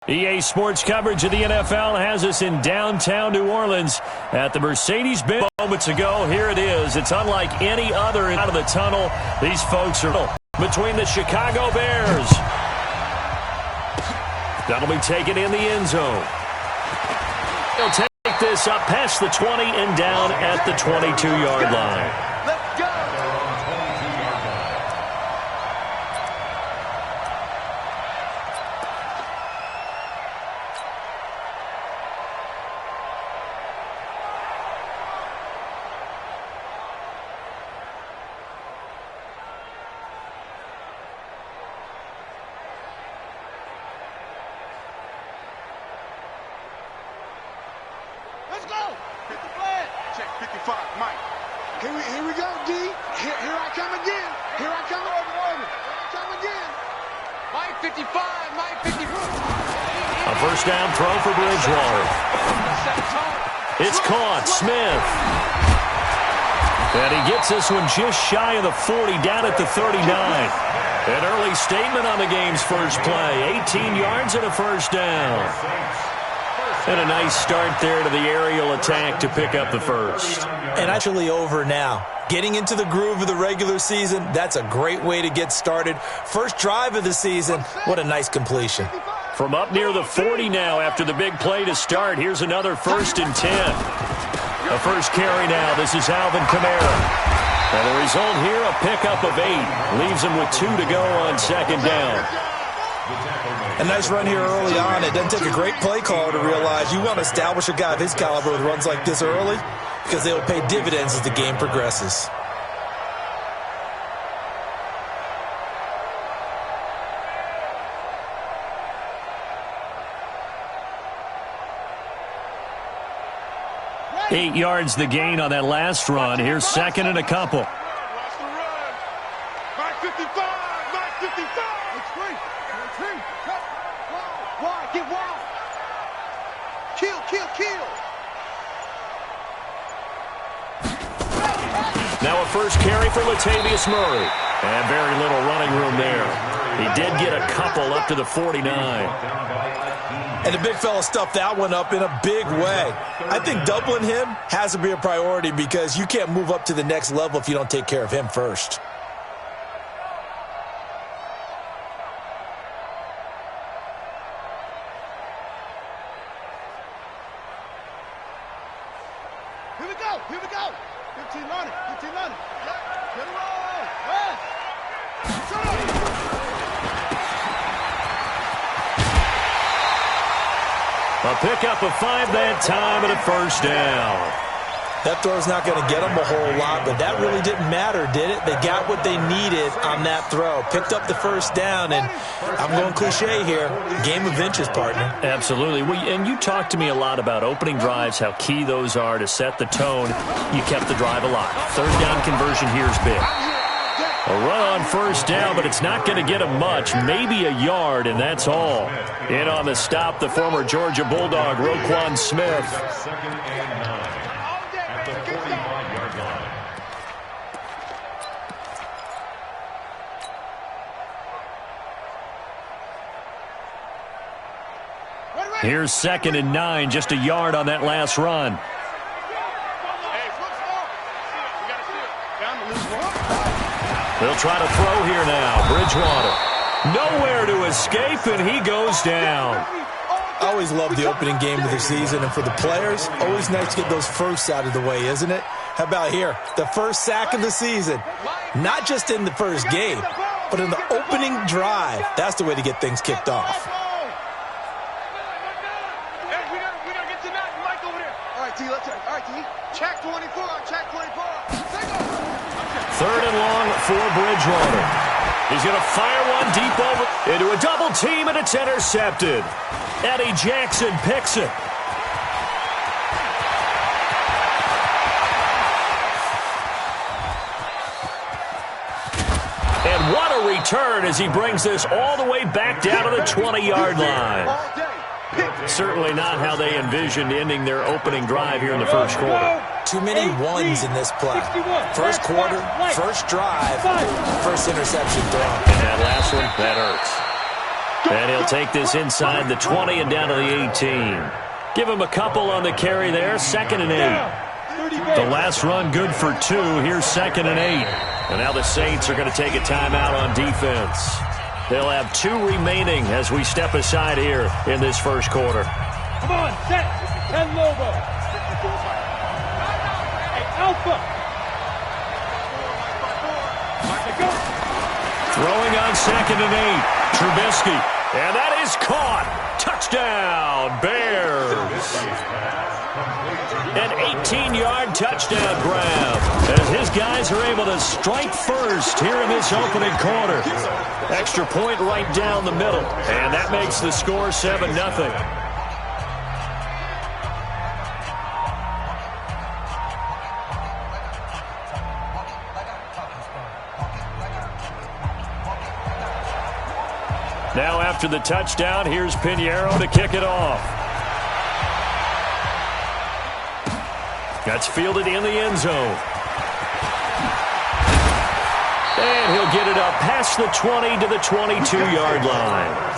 EA Sports coverage of the NFL has us in downtown New Orleans at the Mercedes-Benz. Moments ago, here it is. It's unlike any other out of the tunnel. These folks are between the Chicago Bears. That'll be taken in the end zone. He'll take this up past the 20 and down at the 22-yard line. First down throw for Bridgewater. It's caught. Smith. And he gets this one just shy of the 40, down at the 39. An early statement on the game's first play. 18 yards and a first down. And a nice start there to the aerial attack to pick up the first. And actually over now. Getting into the groove of the regular season, that's a great way to get started. First drive of the season, what a nice completion. From up near the 40 now after the big play to start. Here's another 1st and 10. A first carry now. This is Alvin Kamara. And the result here, a pickup of 8. Leaves him with 2 to go on second down. A nice run here early on. It doesn't take a great play caller to realize you want to establish a guy of his caliber with runs like this early because they will pay dividends as the game progresses. Eight yards the gain on that last run. Here's second and a couple. Now a first carry for Latavius Murray. And very little running room there. He did get a couple up to the 49. And the big fella stuffed that one up in a big way. I think doubling him has to be a priority because you can't move up to the next level if you don't take care of him first. Here we go. 15 running. Get it roll. A pickup of 5 that time and a first down. That throw's not going to get them a whole lot, but that really didn't matter, did it? They got what they needed on that throw. Picked up the first down, and I'm going cliche here. Game of inches, partner. Absolutely. And you talked to me a lot about opening drives, how key those are to set the tone. You kept the drive alive. Third down conversion here is big. A run on first down, but it's not going to get him much. Maybe a yard, and that's all. In on the stop, the former Georgia Bulldog, Roquan Smith. Here's 2nd and 9, just a yard on that last run. They'll try to throw here now. Bridgewater. Nowhere to escape, and he goes down. I always love the opening game of the season, and for the players, always nice to get those firsts out of the way, isn't it? How about here? The first sack of the season. Not just in the first game, but in the opening drive. That's the way to get things kicked off. Check 24. Third and long for Bridgewater. He's going to fire one deep over into a double team, and it's intercepted. Eddie Jackson picks it. And what a return as he brings this all the way back down to the 20-yard line. Certainly not how they envisioned ending their opening drive here in the first quarter. Too many ones in this play. First quarter, first drive, first interception thrown. And that last one, that hurts. And he'll take this inside the 20 and down to the 18. Give him a couple on the carry there, 2nd and 8. The last run good for 2. Here's 2nd and 8. And now the Saints are going to take a timeout on defense. They'll have 2 remaining as we step aside here in this first quarter. Come on, set. 10 logo. Hey, Alpha. Throwing on 2nd and 8. Trubisky. And that is caught. Touchdown, Bears. An 18-yard touchdown grab as his guys are able to strike first here in this opening quarter. Extra point right down the middle, and that makes the score 7-0. Now after the touchdown, here's Pinheiro to kick it off. That's fielded in the end zone. And he'll get it up past the 20 to the 22-yard line.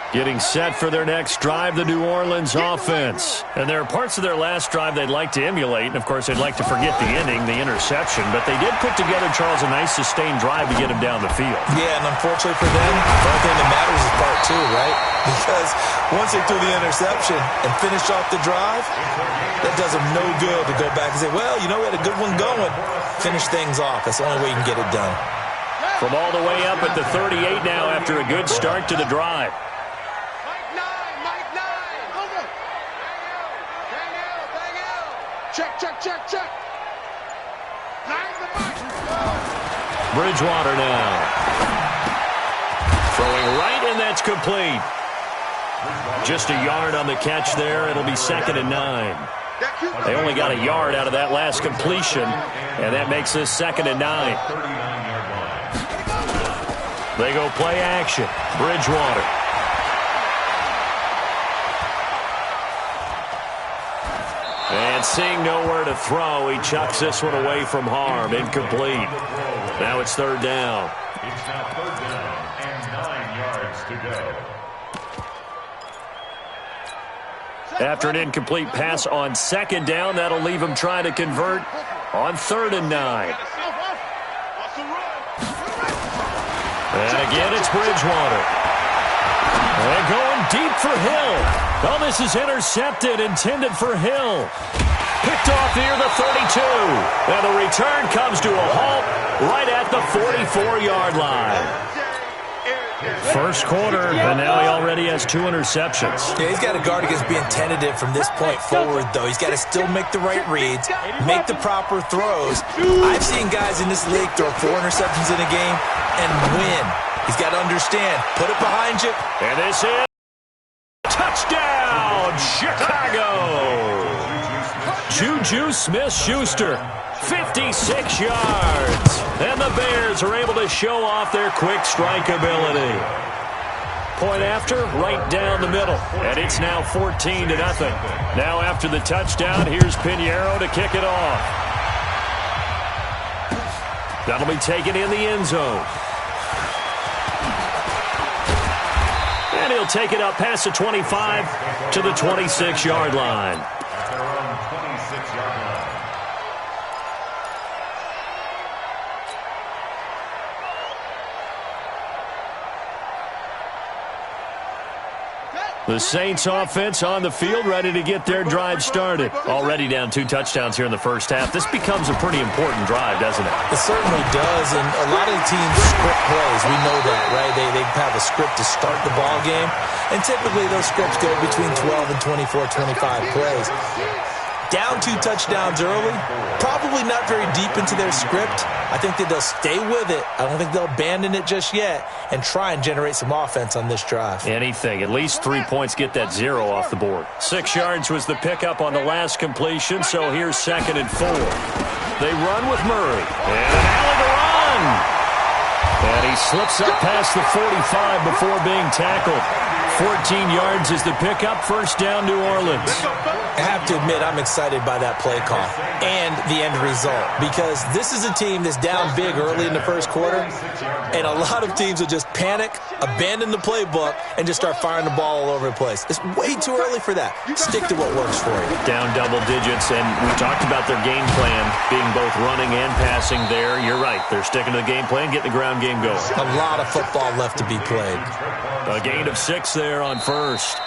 Getting set for their next drive, the New Orleans offense. And there are parts of their last drive they'd like to emulate. And, of course, they'd like to forget the ending, the interception. But they did put together, Charles, a nice sustained drive to get him down the field. Yeah, and unfortunately for them, the only thing that matters is part 2, right? Because once they threw the interception and finished off the drive, that does them no good to go back and say, well, you know, we had a good one going. Finish things off. That's the only way you can get it done. From all the way up at the 38 now after a good start to the drive. Check. Bridgewater now. Throwing right, and that's complete. Just a yard on the catch there. It'll be 2nd and 9. They only got a yard out of that last completion, and that makes this 2nd and 9. They go play action. Bridgewater. And seeing nowhere to throw, he chucks this one away from harm. Incomplete. Now it's 3rd down. It's now 3rd down and 9 yards to go. After an incomplete pass on 2nd down, that'll leave him trying to convert on 3rd and 9. And again, it's Bridgewater. And going deep for Hill. Oh, this is intercepted, intended for Hill. Picked off near the 32. And the return comes to a halt right at the 44-yard line. First quarter, and now he already has 2 interceptions. Yeah, he's got to guard against being tentative from this point forward, though. He's got to still make the right reads, make the proper throws. I've seen guys in this league throw 4 interceptions in a game and win. He's got to understand, put it behind you. And this is touchdown, Chicago. Juju Smith-Schuster, 56 yards. And the Bears are able to show off their quick strike ability. Point after, right down the middle. And it's now 14-0. Now after the touchdown, here's Pinheiro to kick it off. That'll be taken in the end zone. And he'll take it up past the 25 to the 26-yard line. At their own 26-yard line. The Saints offense on the field, ready to get their drive started. Already down 2 touchdowns here in the first half. This becomes a pretty important drive, doesn't it? It certainly does, and a lot of the teams script plays. We know that, right? They have a script to start the ball game, and typically those scripts go between 12 and 24, 25 plays. Down 2 touchdowns early, probably not very deep into their script. I think that they'll stay with it. I don't think they'll abandon it just yet and try and generate some offense on this drive. Anything. At least 3 points, get that 0 off the board. 6 yards was the pickup on the last completion, so here's 2nd and 4. They run with Murray. And an alley to run. And he slips up past the 45 before being tackled. 14 yards is the pickup. First down, New Orleans. I have to admit, I'm excited by that play call and the end result, because this is a team that's down big early in the first quarter, and a lot of teams will just panic, abandon the playbook, and just start firing the ball all over the place. It's way too early for that. Stick to what works for you. Down double digits, and we talked about their game plan being both running and passing there. You're right. They're sticking to the game plan, getting the ground game going. A lot of football left to be played. A gain of 6 there on first.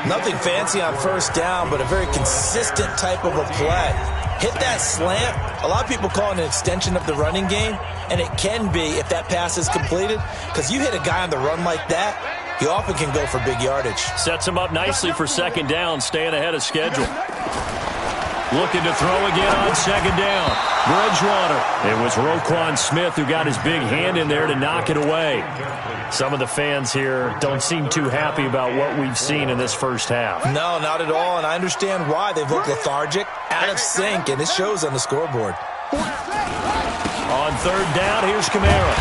Nothing fancy on first down, but a very consistent type of a play. Hit that slant. A lot of people call it an extension of the running game, and it can be if that pass is completed, because you hit a guy on the run like that, he often can go for big yardage. Sets him up nicely for second down, staying ahead of schedule. Looking to throw again on second down. Bridgewater. It was Roquan Smith who got his big hand in there to knock it away. Some of the fans here don't seem too happy about what we've seen in this first half. No, not at all, and I understand why. They've looked lethargic, out of sync, and it shows on the scoreboard. On third down, here's Kamara.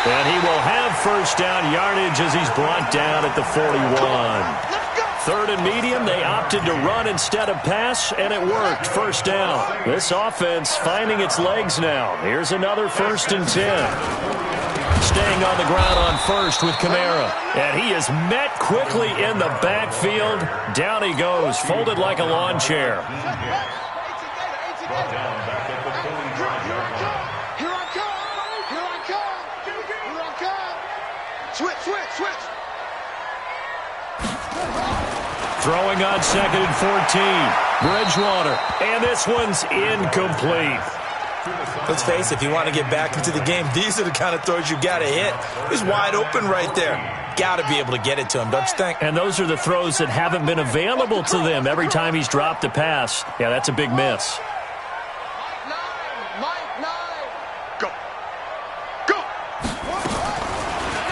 And he will have first down yardage as he's brought down at the 41. Third and medium, they opted to run instead of pass, and it worked. First down. This offense finding its legs now. Here's another 1st and 10. Staying on the ground on first with Kamara. And he is met quickly in the backfield. Down he goes, folded like a lawn chair. Switch. Throwing on 2nd and 14. Bridgewater. And this one's incomplete. Let's face it, if you want to get back into the game, these are the kind of throws you got to hit. He's wide open right there. Got to be able to get it to him, don't you think? And those are the throws that haven't been available to them every time he's dropped a pass. Yeah, that's a big miss. Go.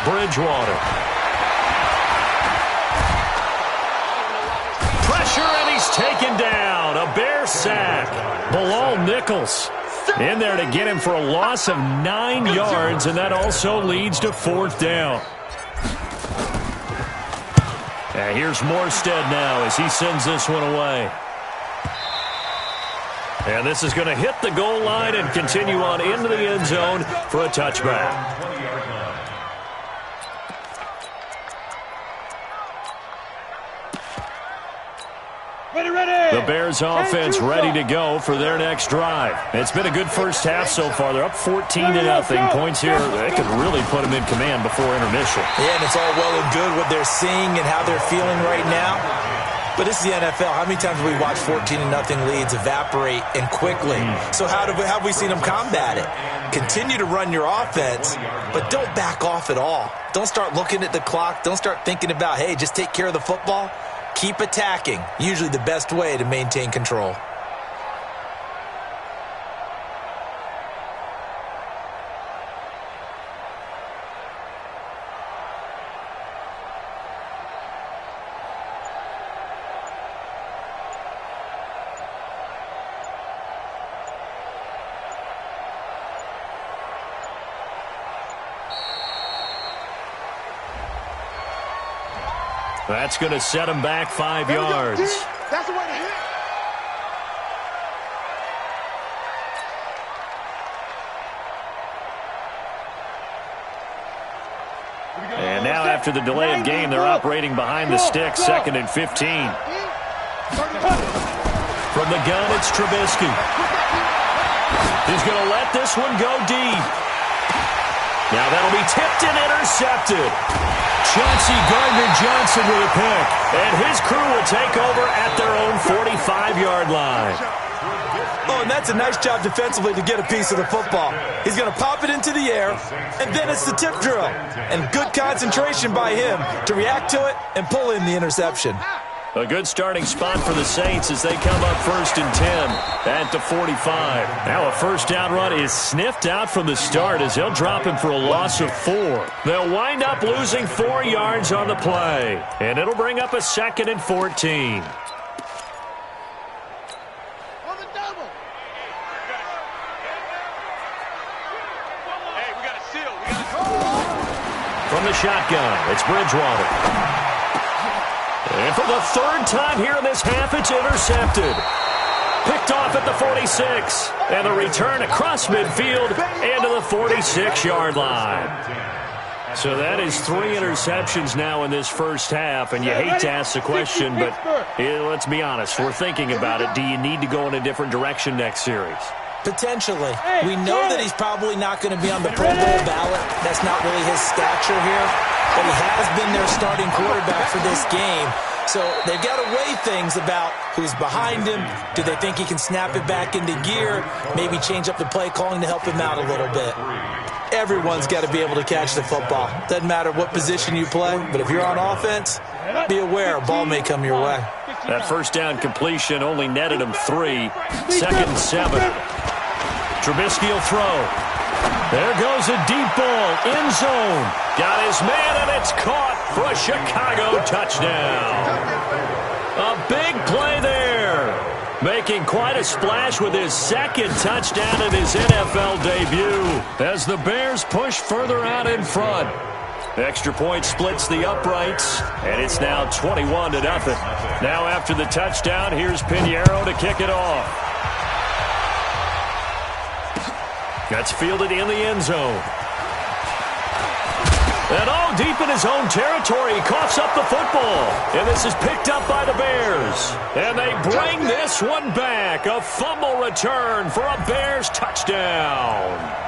Bridgewater. Pressure, and he's taken down. A Bear sack. Bilal Nichols in there to get him for a loss of 9 yards, and that also leads to 4th down. And here's Morstead now as he sends this one away. And this is going to hit the goal line and continue on into the end zone for a touchback. The Bears offense ready to go for their next drive. It's been a good first half so far. They're up 14-0. Points here, they could really put them in command before intermission. Yeah, and it's all well and good what they're seeing and how they're feeling right now. But this is the NFL. How many times have we watched 14-0 leads evaporate and quickly? So how have we seen them combat it? Continue to run your offense, but don't back off at all. Don't start looking at the clock. Don't start thinking about, hey, just take care of the football. Keep attacking. Usually the best way to maintain control. That's going to set him back 5 yards. That's the way to hit. And now after the delay of game, they're operating behind the sticks, 2nd and 15. From the gun, it's Trubisky. He's going to let this one go deep. Now that'll be tipped and intercepted. Chauncey Gardner-Johnson with a pick. And his crew will take over at their own 45-yard line. Oh, and that's a nice job defensively to get a piece of the football. He's going to pop it into the air, and then it's the tip drill. And good concentration by him to react to it and pull in the interception. A good starting spot for the Saints as they come up 1st and 10 at the 45. Now a first down run is sniffed out from the start as they'll drop him for a loss of 4. They'll wind up losing 4 yards on the play, and it'll bring up a 2nd and 14. From the shotgun, it's Bridgewater. And for the third time here in this half, it's intercepted. Picked off at the 46. And the return across midfield and to the 46-yard line. So that is 3 interceptions now in this first half, and you hate to ask the question, but let's be honest, we're thinking about it. Do you need to go in a different direction next series? Potentially. We know that he's probably not going to be on the Pro Bowl ballot. That's not really his stature here, but he has been their starting quarterback for this game. So they've got to weigh things about who's behind him. Do they think he can snap it back into gear? Maybe change up the play calling to help him out a little bit. Everyone's got to be able to catch the football. Doesn't matter what position you play, but if you're on offense, be aware a ball may come your way. That first down completion only netted him 3. 2nd and 7. Trubisky will throw. There goes a deep ball, end zone. Got his man, and it's caught for a Chicago touchdown. A big play there. Making quite a splash with his 2nd touchdown in his NFL debut as the Bears push further out in front. Extra point splits the uprights, and it's now 21-0. Now after the touchdown, here's Pinheiro to kick it off. That's fielded in the end zone. And deep in his own territory, he coughs up the football. And this is picked up by the Bears. And they bring this one back. A fumble return for a Bears touchdown.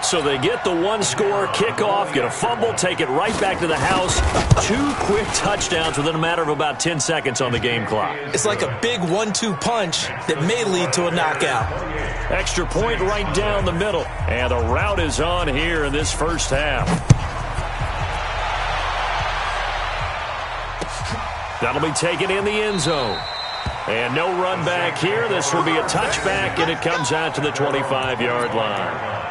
So they get the one-score kickoff, get a fumble, take it right back to the house. 2 quick touchdowns within a matter of about 10 seconds on the game clock. It's like a big 1-2 punch that may lead to a knockout. Extra point right down the middle. And the route is on here in this first half. That'll be taken in the end zone. And no run back here. This will be a touchback, and it comes out to the 25-yard line.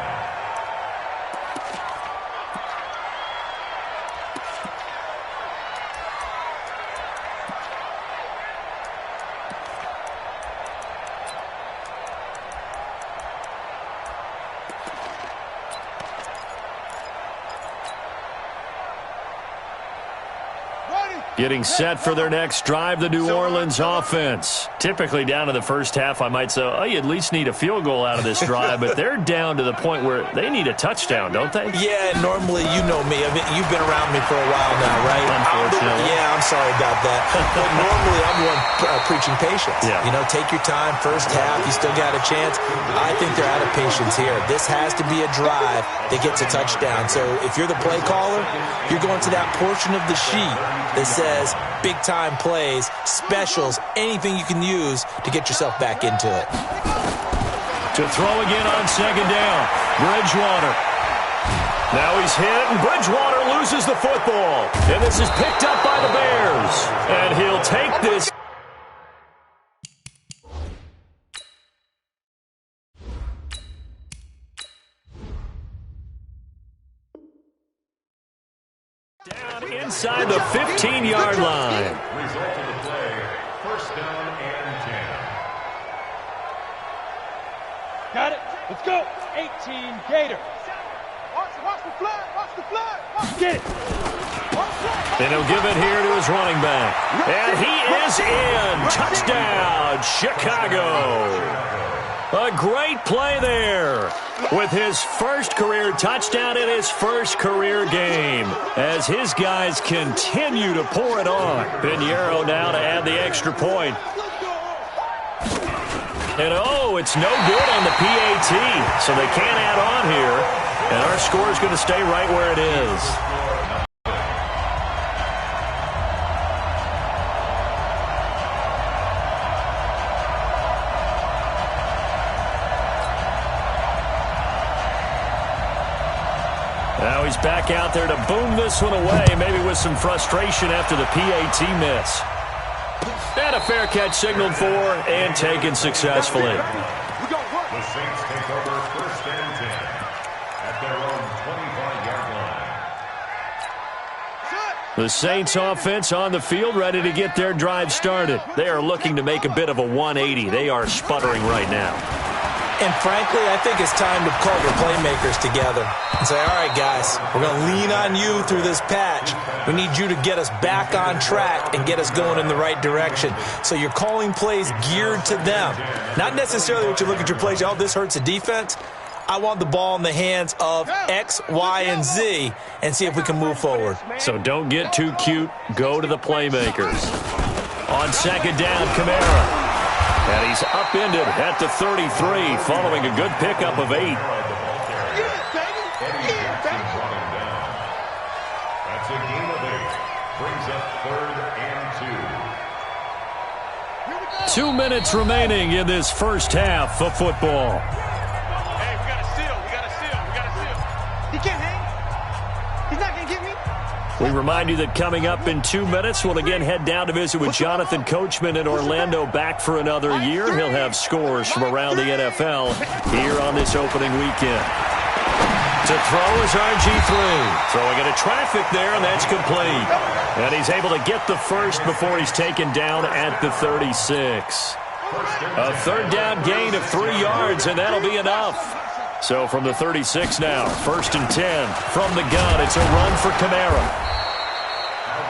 Getting set for their next drive, the New Orleans offense. Typically down in the first half, I might say, oh, you at least need a field goal out of this drive, but they're down to the point where they need a touchdown, don't they? Yeah, normally, you know me. I mean, you've been around me for a while now, right? Unfortunately. I'm sorry about that. But normally, I'm one preaching patience. Yeah. You know, take your time. First half, you still got a chance. I think they're out of patience here. This has to be a drive that gets a touchdown. So if you're the play caller, you're going to that portion of the sheet that says big-time plays, specials, anything you can use to get yourself back into it. To throw again on second down, Bridgewater. Now he's hit, and Bridgewater loses the football. And this is picked up by the Bears. And he'll take this. Down inside the 15-yard line. Result of the play, first down and 10. Got it. Let's go. 18 Gator. Watch the flag. Watch the flag. Get it. And he'll give it here to his running back. And he is in. Touchdown, Chicago. A great play there with his first career touchdown in his first career game as his guys continue to pour it on. Pinheiro now to add the extra point. And it's no good on the PAT, so they can't add on here. And our score is going to stay right where it is. Now he's back out there to boom this one away, maybe with some frustration after the PAT miss. And a fair catch signaled for and taken successfully. The Saints take over first and 10 at their own 25-yard line. The Saints offense on the field, ready to get their drive started. They are looking to make a bit of a 180. They are sputtering right now. And frankly, I think it's time to call the playmakers together and say, all right, guys, we're going to lean on you through this patch. We need you to get us back on track and get us going in the right direction. So you're calling plays geared to them. Not necessarily what you look at your plays, oh, this hurts the defense. I want the ball in the hands of X, Y, and Z and see if we can move forward. So don't get too cute. Go to the playmakers. On second down, Kamara. And he's upended at the 33 following a good pickup of 8. That's a gain of 8. Brings up 3rd and 2. 2 minutes remaining in this first half of football. Hey, we got to steal. He can't hang. He's not going to get me. We remind you that coming up in 2 minutes, we'll again head down to visit with Jonathan Coachman in Orlando, back for another year. He'll have scores from around the NFL here on this opening weekend. To throw is RG3. Throwing into traffic there, and that's complete. And he's able to get the first before he's taken down at the 36. A third down gain of 3 yards, and that'll be enough. So from the 36 now, 1st and 10. From the gun, it's a run for Kamara.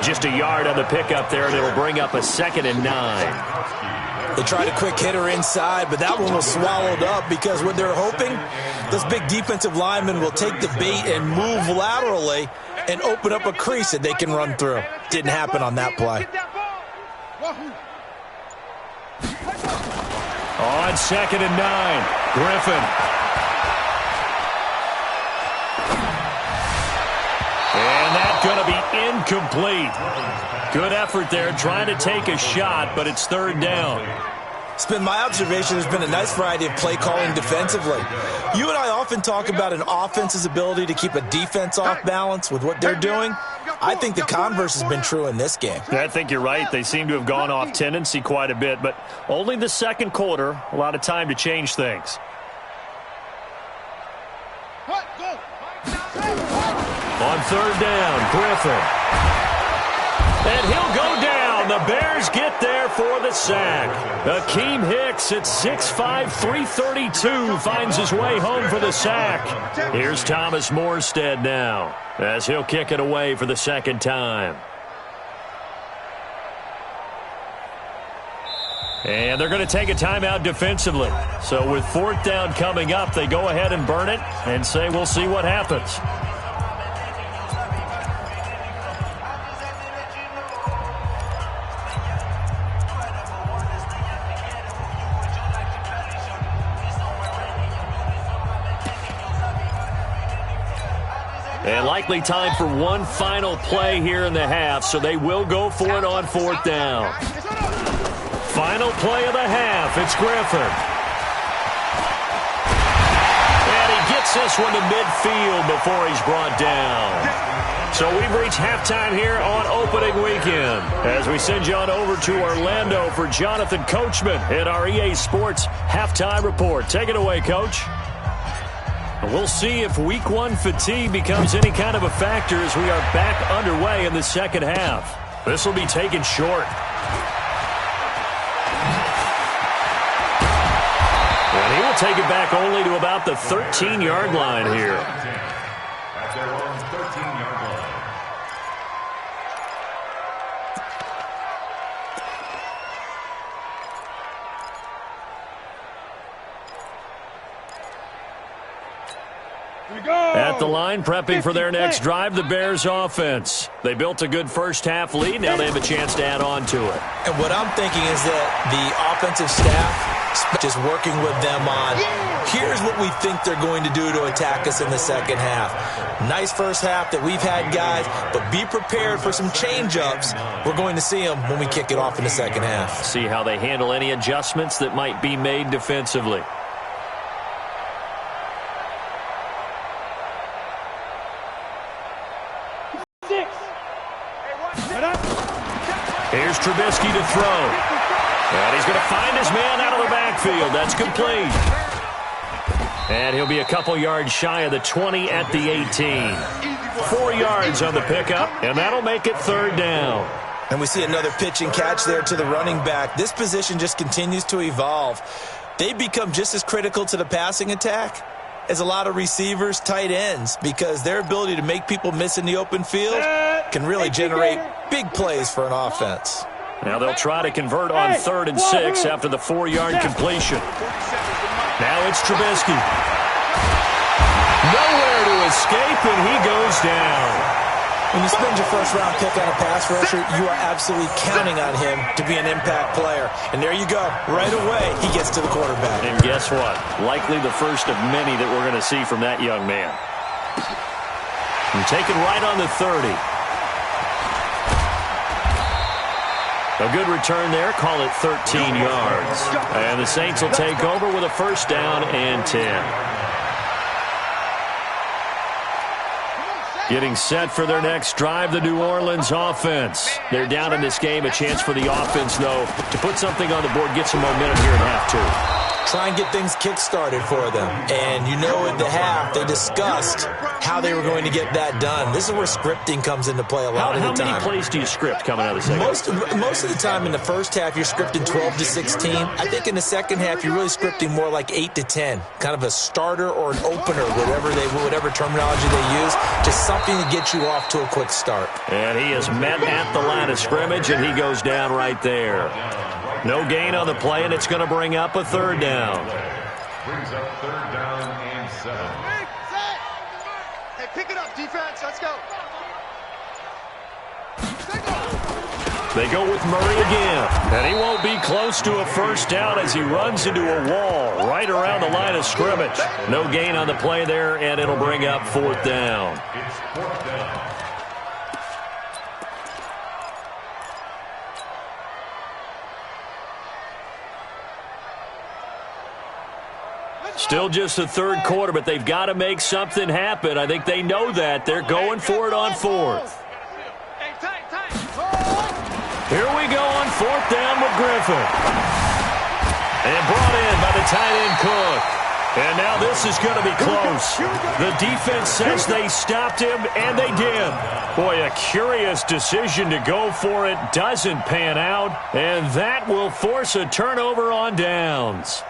Just a yard on the pickup there, and it'll bring up a 2nd and 9. They tried a quick hitter inside, but that one was swallowed up because what they're hoping, those big defensive linemen will take the bait and move laterally and open up a crease that they can run through. Didn't happen on that play. On 2nd and 9, Griffin. And that's going to be incomplete. Good effort there, trying to take a shot, but it's 3rd down. It's been my observation there's been a nice variety of play calling defensively. You and I often talk about an offense's ability to keep a defense off balance with what they're doing. I think the converse has been true in this game. I think you're right. They seem to have gone off tendency quite a bit, but only the second quarter, a lot of time to change things. On 3rd down, Griffin. And he'll go down. The Bears get there for the sack. Akeem Hicks at 6'5", 332 finds his way home for the sack. Here's Thomas Morstead now as he'll kick it away for the 2nd time. And they're going to take a timeout defensively. So with 4th down coming up, they go ahead and burn it and say we'll see what happens. And likely time for one final play here in the half, so they will go for it on 4th down. Final play of the half, it's Griffin. And he gets this one to midfield before he's brought down. So we've reached halftime here on opening weekend as we send you on over to Orlando for Jonathan Coachman in our EA Sports Halftime Report. Take it away, Coach. We'll see if Week 1 fatigue becomes any kind of a factor as we are back underway in the second half. This will be taken short. And he will take it back only to about the 13-yard line here. That's their own 13-yard line. At the line, prepping for their next drive, the Bears offense. They built a good first half lead. Now they have a chance to add on to it. And what I'm thinking is that the offensive staff just working with them on, here's what we think they're going to do to attack us in the second half. Nice first half that we've had, guys, but be prepared for some change-ups. We're going to see them when we kick it off in the second half. See how they handle any adjustments that might be made defensively. Here's Trubisky to throw. And he's going to find his man out of the backfield. That's complete. And he'll be a couple yards shy of the 20 at the 18. 4 yards on the pickup, and that'll make it 3rd down. And we see another pitch and catch there to the running back. This position just continues to evolve. they become just as critical to the passing attack as a lot of receivers, tight ends, because their ability to make people miss in the open field can really generate big plays for an offense. Now they'll try to convert on 3rd and 6 after the 4-yard completion. Now it's Trubisky. Nowhere to escape, and he goes down. When you spend your first-round pick on a pass rusher, you are absolutely counting on him to be an impact player. And there you go. Right away, he gets to the quarterback. And guess what? Likely the first of many that we're going to see from that young man. And taken right on the 30. A good return there. Call it 13 yards. And the Saints will take over with a 1st down and 10. Getting set for their next drive, the New Orleans offense. They're down in this game. A chance for the offense, though, to put something on the board, get some momentum here in half 2. Try and get things kick-started for them. And you know at the half, they discussed how they were going to get that done. This is where scripting comes into play a lot of the time. How many plays do you script coming out of the second? Most of the time in the first half, you're scripting 12 to 16. I think in the second half, you're really scripting more like 8 to 10. Kind of a starter or an opener, whatever terminology they use. Just something to get you off to a quick start. And he is met at the line of scrimmage, and he goes down right there. No gain on the play, and it's going to bring up a 3rd down. Brings up 3rd down and 7. Hey, pick it up, defense. Let's go. They go with Murray again. And he won't be close to a 1st down as he runs into a wall right around the line of scrimmage. No gain on the play there, and it'll bring up 4th down. It's 4th down. Still just the 3rd quarter, but they've got to make something happen. I think they know that. They're going for it on 4th. Here we go on 4th down with Griffin. And brought in by the tight end Cook. And now this is going to be close. The defense says they stopped him, and they did. Boy, a curious decision to go for it. Doesn't pan out, and that will force a turnover on downs.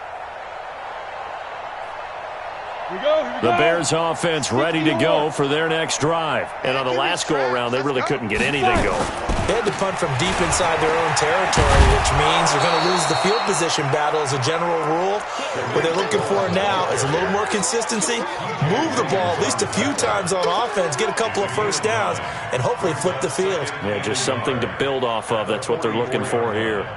The Bears offense ready to go for their next drive. And on the last go-around, they really couldn't get anything going. They had to punt from deep inside their own territory, which means they're going to lose the field position battle as a general rule. What they're looking for now is a little more consistency, move the ball at least a few times on offense, get a couple of 1st downs, and hopefully flip the field. Yeah, just something to build off of. That's what they're looking for here.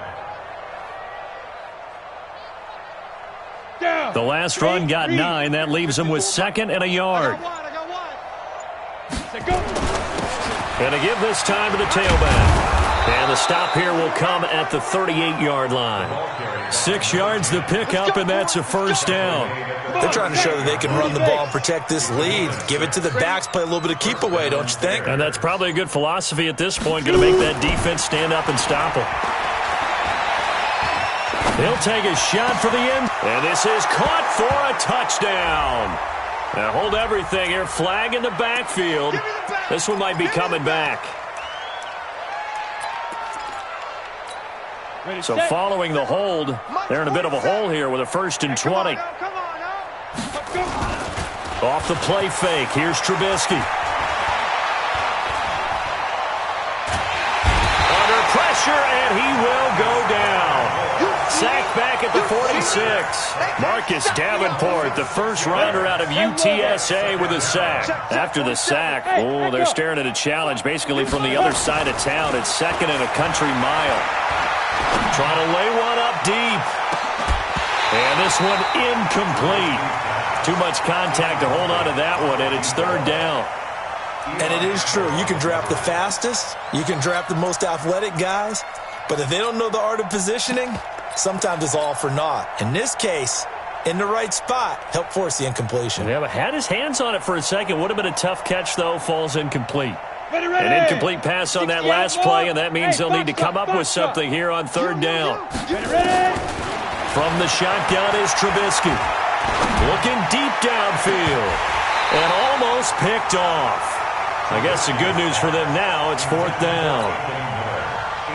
The last run got 9. That leaves them with 2nd and a yard. And to give this time to the tailback. And the stop here will come at the 38-yard line. 6 yards to pick up, and that's a 1st down. They're trying to show that they can run the ball and protect this lead. Give it to the backs, play a little bit of keep away, don't you think? And that's probably a good philosophy at this point. Going to make that defense stand up and stop them. He'll take a shot for the end. And this is caught for a touchdown. Now hold everything here. Flag in the backfield. This one might be coming back. So following the hold, they're in a bit of a hole here with a 1st and 20. Off the play fake. Here's Trubisky. Under pressure, and he will go down. Sacked back at the 46. Marcus Davenport, the 1st rounder out of UTSA with a sack. After the sack, they're staring at a challenge basically from the other side of town. It's 2nd and a country mile. Trying to lay one up deep. And this one incomplete. Too much contact to hold on to that one, and it's 3rd down. And it is true. You can draft the fastest. You can draft the most athletic guys. But if they don't know the art of positioning, sometimes it's all for naught. In this case, in the right spot, help force the incompletion. Yeah, but had his hands on it for a second. Would have been a tough catch, though. Falls incomplete. An incomplete pass on that last play, and that means they'll need to come up with something here on 3rd down. From the shotgun is Trubisky. Looking deep downfield. And almost picked off. I guess the good news for them now, it's 4th down.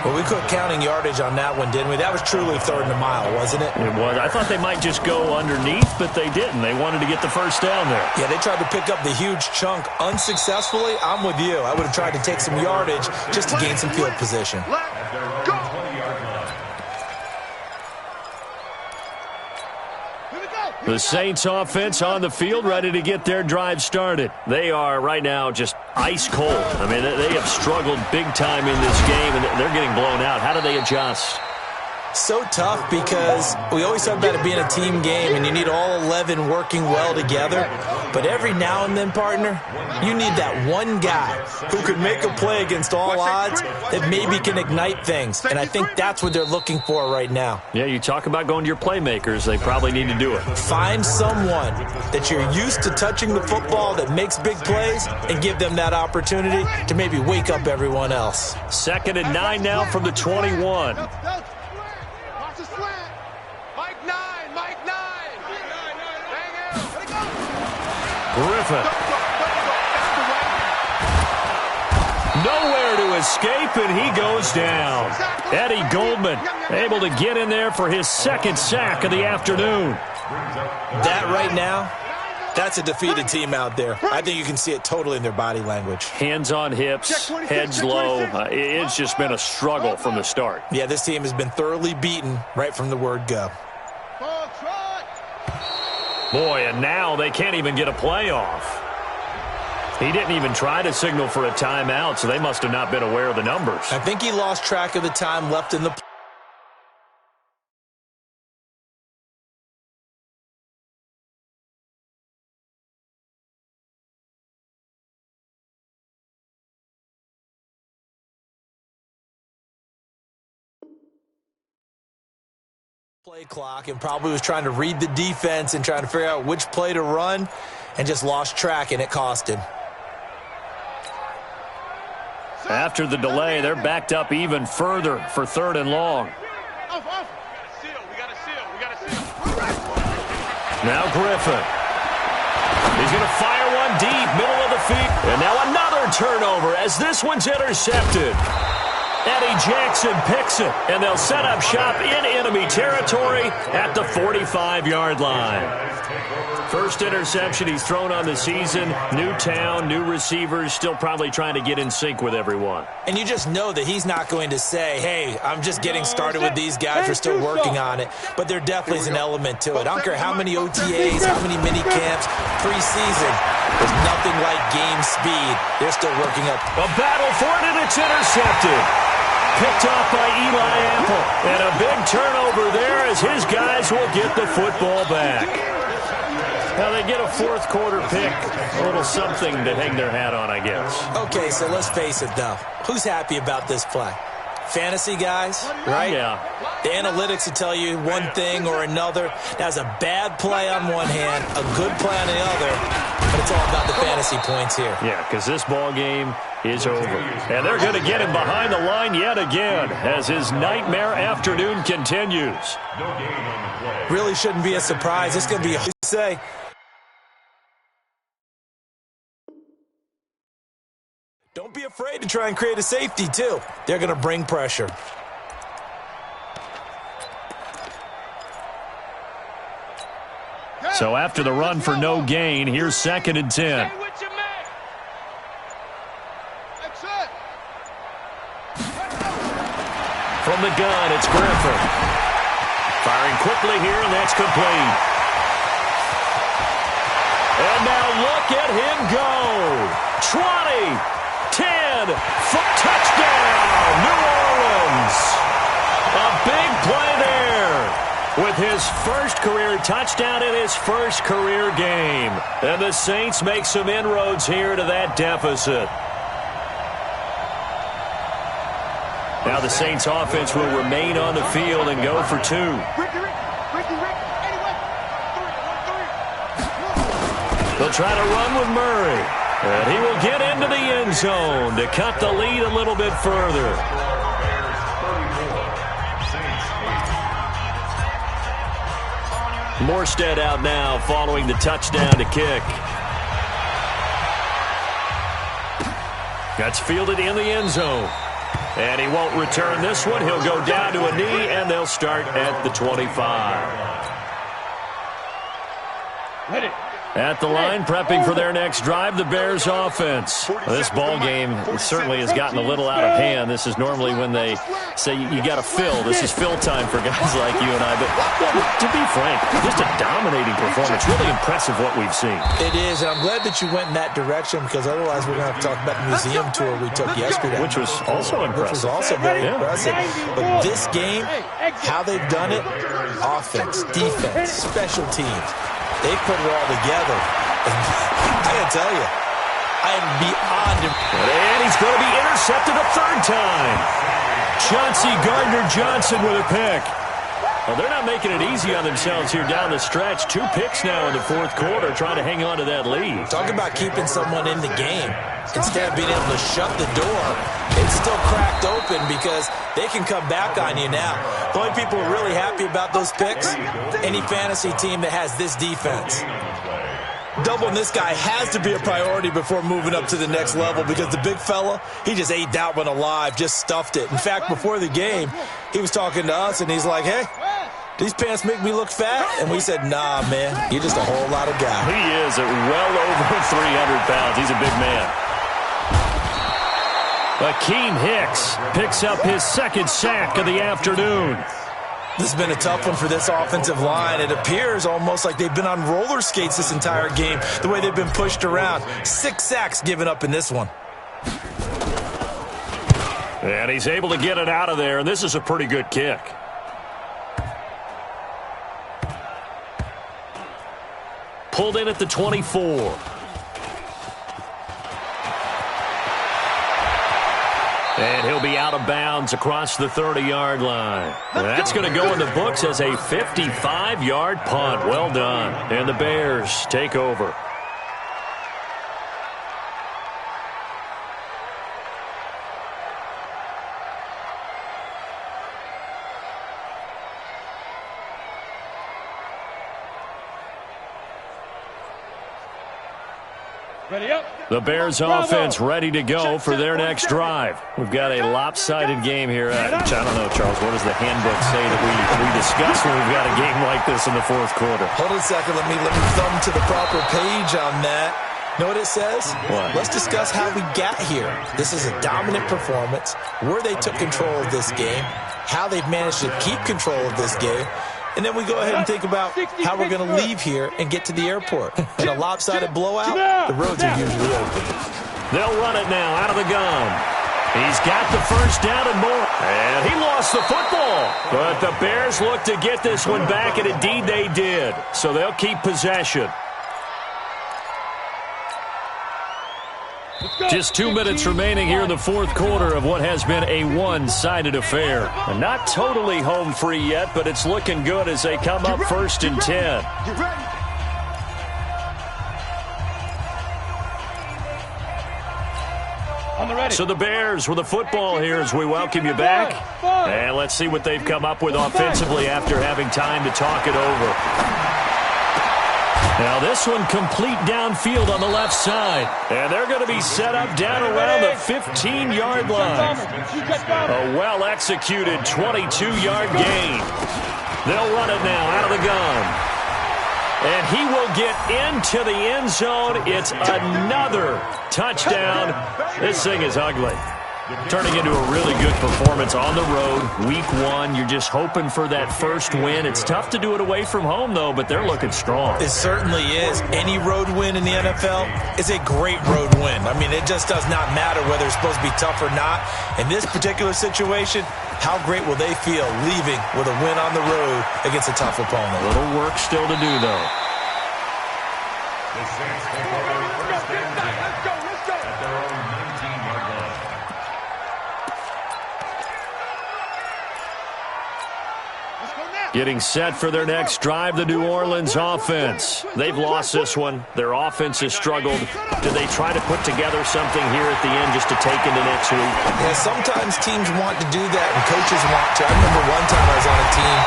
Well, we quit counting yardage on that one, didn't we? That was truly 3rd and a mile, wasn't it? It was. I thought they might just go underneath, but they didn't. They wanted to get the first down there. Yeah, they tried to pick up the huge chunk unsuccessfully. I'm with you. I would have tried to take some yardage just to gain some field position. The Saints offense on the field, ready to get their drive started. They are right now just ice cold. I mean, they have struggled big time in this game, and they're getting blown out. How do they adjust? So tough because we always talk about it being a team game and you need all 11 working well together. But every now and then, partner, you need that one guy who could make a play against all odds that maybe can ignite things. And I think that's what they're looking for right now. Yeah, you talk about going to your playmakers. They probably need to do it. Find someone that you're used to touching the football that makes big plays and give them that opportunity to maybe wake up everyone else. 2nd and 9 now from the 21. Griffin. Nowhere to escape, and he goes down. Eddie Goldman able to get in there for his 2nd sack of the afternoon. That right now, that's a defeated team out there. I think you can see it totally in their body language. Hands on hips, heads low. It's just been a struggle from the start. Yeah, this team has been thoroughly beaten right from the word go. Boy, and now they can't even get a play off. He didn't even try to signal for a timeout, so they must have not been aware of the numbers. I think he lost track of the time left in the play clock and probably was trying to read the defense and trying to figure out which play to run and just lost track, and it cost him. After the delay, they're backed up even further for 3rd and long. Now Griffin. He's going to fire one deep, middle of the field. And now another turnover as this one's intercepted. Eddie Jackson picks it, and they'll set up shop in enemy territory at the 45-yard line. First interception he's thrown on the season. New town, new receivers, still probably trying to get in sync with everyone. And you just know that he's not going to say, hey, I'm just getting started with these guys. We're still working on it. But there definitely is an element to it. I don't care how many OTAs, how many mini camps, preseason. There's nothing like game speed. They're still working up. A battle for it, and it's intercepted. Picked off by Eli Apple. And a big turnover there as his guys will get the football back. Now they get a 4th quarter pick. A little something to hang their hat on, I guess. Okay, so let's face it, though. Who's happy about this play? Fantasy guys, right? Yeah. The analytics will tell you one thing or another. That's a bad play on one hand, a good play on the other, but it's all about the fantasy points here. Yeah, because this ball game is over. And they're going to get him behind the line yet again as his nightmare afternoon continues. Really shouldn't be a surprise. It's going to be a say. Don't be afraid to try and create a safety, too. They're going to bring pressure. So after the run for no gain, here's 2nd and 10. From the gun, it's Griffin. Firing quickly here, and that's complete. And now look at him go. 20. 10, touchdown, New Orleans. A big play there with his first career touchdown in his first career game. And the Saints make some inroads here to that deficit. Now the Saints offense will remain on the field and go for 2. They'll try to run with Murray. And he will get into the end zone to cut the lead a little bit further. Morstead out now following the touchdown to kick. That's fielded in the end zone. And he won't return this one. He'll go down to a knee, and they'll start at the 25. At the line, prepping for their next drive, the Bears offense. This ball game certainly has gotten a little out of hand. This is normally when they say you got to fill. This is fill time for guys like you and I. But to be frank, just a dominating performance. Really impressive what we've seen. It is, and I'm glad that you went in that direction because otherwise we're going to have to talk about the museum tour we took yesterday. Which was also impressive. Which was also very impressive. But this game, how they've done it, offense, defense, special teams. They put it all together. And I got to tell you, I am beyond impressed. And he's going to be intercepted a third time. Chauncey Gardner-Johnson with a pick. Well, they're not making it easy on themselves here down the stretch. 2 picks now in the fourth quarter, trying to hang on to that lead. Talk about keeping someone in the game. Instead of being able to shut the door, it's still cracked open because they can come back on you now. The only people who are really happy about those picks, any fantasy team that has this defense. Doubling this guy has to be a priority before moving up to the next level because the big fella, he just ate that one alive, just stuffed it. In fact, before the game, he was talking to us, and he's like, hey, these pants make me look fat? And we said, nah, man, you're just a whole lot of guy. He is at well over 300 pounds. He's a big man. Akeem Hicks picks up his second sack of the afternoon. This has been a tough one for this offensive line. It appears almost like they've been on roller skates this entire game, the way they've been pushed around. 6 sacks given up in this one. And he's able to get it out of there, and this is a pretty good kick. Pulled in at the 24. And he'll be out of bounds across the 30-yard line. That's going to go in the books as a 55-yard punt. Well done. And the Bears take over. Ready up. The Bears offense ready to go for their next drive. We've got a lopsided game here. I don't know, Charles, what does the handbook say that we discuss when we've got a game like this in the fourth quarter? Hold on a second. Let me thumb to the proper page on that. Know what it says? What? Let's discuss how we got here. This is a dominant performance, where they took control of this game, how they've managed to keep control of this game, and then we go ahead and think about how we're going to leave here and get to the airport. In a lopsided blowout, the roads are usually open. They'll run it now out of the gun. He's got the first down and more. And he lost the football. But the Bears look to get this one back, and indeed they did. So they'll keep possession. Just 2 minutes remaining here in the fourth quarter of what has been a one-sided affair. And not totally home free yet, but it's looking good as they come up 1st and 10. So the Bears with the football here as we welcome you back. And let's see what they've come up with offensively after having time to talk it over. Now this one complete downfield on the left side. And they're going to be set up down around the 15-yard line. A well-executed 22-yard gain. They'll run it now out of the gun. And he will get into the end zone. It's another touchdown. This thing is ugly. Turning into a really good performance on the road. Week 1, you're just hoping for that first win. It's tough to do it away from home, though, but they're looking strong. It certainly is. Any road win in the NFL is a great road win. I mean, it just does not matter whether it's supposed to be tough or not. In this particular situation, how great will they feel leaving with a win on the road against a tough opponent? A little work still to do, though. Getting set for their next drive, the New Orleans offense. They've lost this one. Their offense has struggled. Do they try to put together something here at the end just to take into next week? Yeah, sometimes teams want to do that and coaches want to. I remember one time I was on a team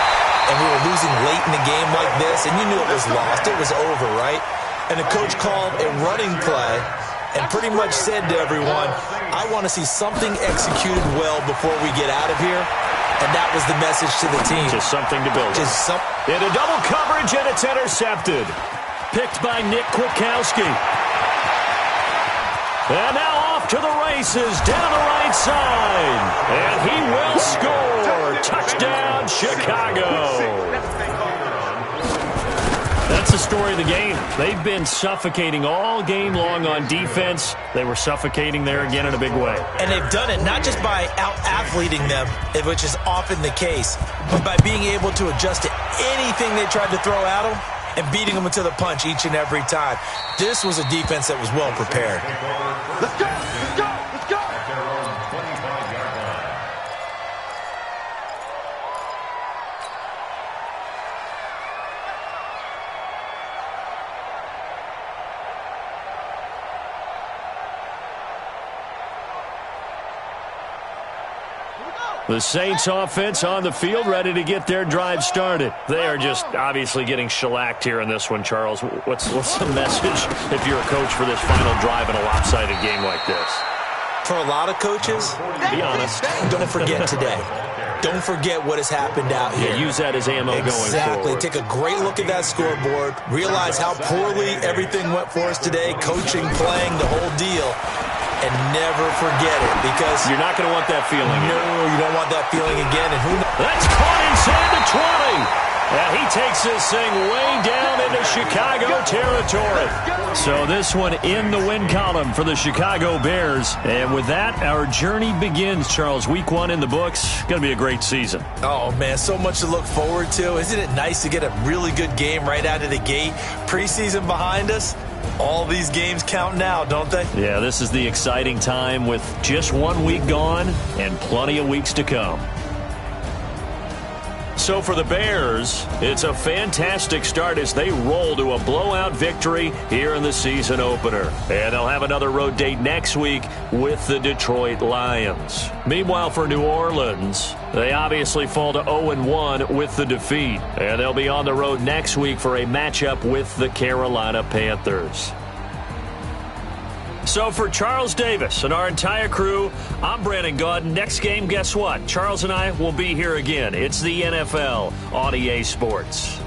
and we were losing late in the game like this, and you knew it was lost. It was over, right? And the coach called a running play and pretty much said to everyone, I want to see something executed well before we get out of here. And that was the message to the team. Just something to build. Into double coverage, and it's intercepted. Picked by Nick Kwiatkowski. And now off to the races down the right side. And he will score. Touchdown, Chicago. That's the story of the game. They've been suffocating all game long on defense. They were suffocating there again in a big way. And they've done it not just by out-athleting them, which is often the case, but by being able to adjust to anything they tried to throw at them and beating them to the punch each and every time. This was a defense that was well prepared. Let's go! Let's go! Let's go! The Saints offense on the field, ready to get their drive started. They are just obviously getting shellacked here in this one, Charles. What's the message if you're a coach for this final drive in a lopsided game like this? For a lot of coaches, Be honest. don't forget today. Don't forget what has happened out here. Yeah, use that as ammo going forward. Exactly. Take a great look at that scoreboard. Realize how poorly everything went for us today, coaching, playing, the whole deal. And never forget it, because You're not going to want that feeling. no, you don't want that feeling again. And who knows? That's caught inside the 20. And he takes this thing way down into Chicago territory. So this one in the win column for the Chicago Bears. And with that, our journey begins, Charles. Week 1 in the books. Going to be a great season. Oh, man, so much to look forward to. Isn't it nice to get a really good game right out of the gate? Preseason behind us. All these games count now, don't they? Yeah, this is the exciting time with just 1 week gone and plenty of weeks to come. So for the Bears, it's a fantastic start as they roll to a blowout victory here in the season opener. And they'll have another road date next week with the Detroit Lions. Meanwhile, for New Orleans, they obviously fall to 0-1 with the defeat. And they'll be on the road next week for a matchup with the Carolina Panthers. So for Charles Davis and our entire crew, I'm Brandon Gaudin. Next game, guess what? Charles and I will be here again. It's the NFL on EA Sports.